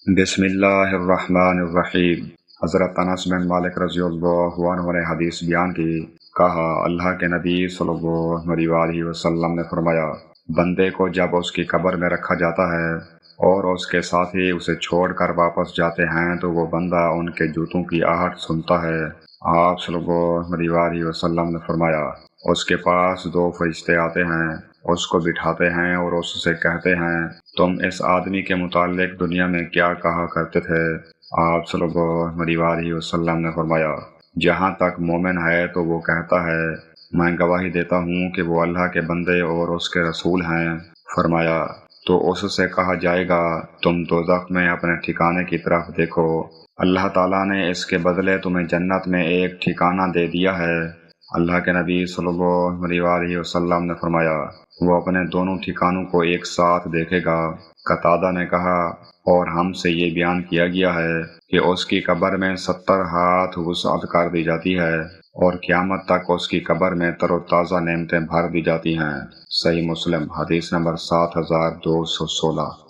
بسم اللہ الرحمن الرحیم۔ حضرت انس بن مالک رضی اللہ عنہ نے حدیث بیان کی، کہا اللہ کے نبی صلی اللہ علیہ وسلم نے فرمایا، بندے کو جب اس کی قبر میں رکھا جاتا ہے اور اس کے ساتھی اسے چھوڑ کر واپس جاتے ہیں تو وہ بندہ ان کے جوتوں کی آہٹ سنتا ہے۔ آپ صلی اللہ علیہ وسلم نے فرمایا، اس کے پاس دو فرشتے آتے ہیں، اس کو بٹھاتے ہیں اور اس سے کہتے ہیں، تم اس آدمی کے متعلق دنیا میں کیا کہا کرتے تھے؟ آپ صلی اللہ علیہ وسلم نے فرمایا، جہاں تک مومن ہے تو وہ کہتا ہے، میں گواہی دیتا ہوں کہ وہ اللہ کے بندے اور اس کے رسول ہیں۔ فرمایا، تو اس سے کہا جائے گا، تم دوزخ میں اپنے ٹھکانے کی طرف دیکھو، اللہ تعالیٰ نے اس کے بدلے تمہیں جنت میں ایک ٹھکانہ دے دیا ہے۔ اللہ کے نبی صلی اللہ علیہ وسلم نے فرمایا، وہ اپنے دونوں ٹھکانوں کو ایک ساتھ دیکھے گا۔ قتادہ نے کہا، اور ہم سے یہ بیان کیا گیا ہے کہ اس کی قبر میں 70 ہاتھ وسعت کر دی جاتی ہے اور قیامت تک اس کی قبر میں تر و تازہ نعمتیں بھر دی جاتی ہیں۔ صحیح مسلم، حدیث نمبر 7216۔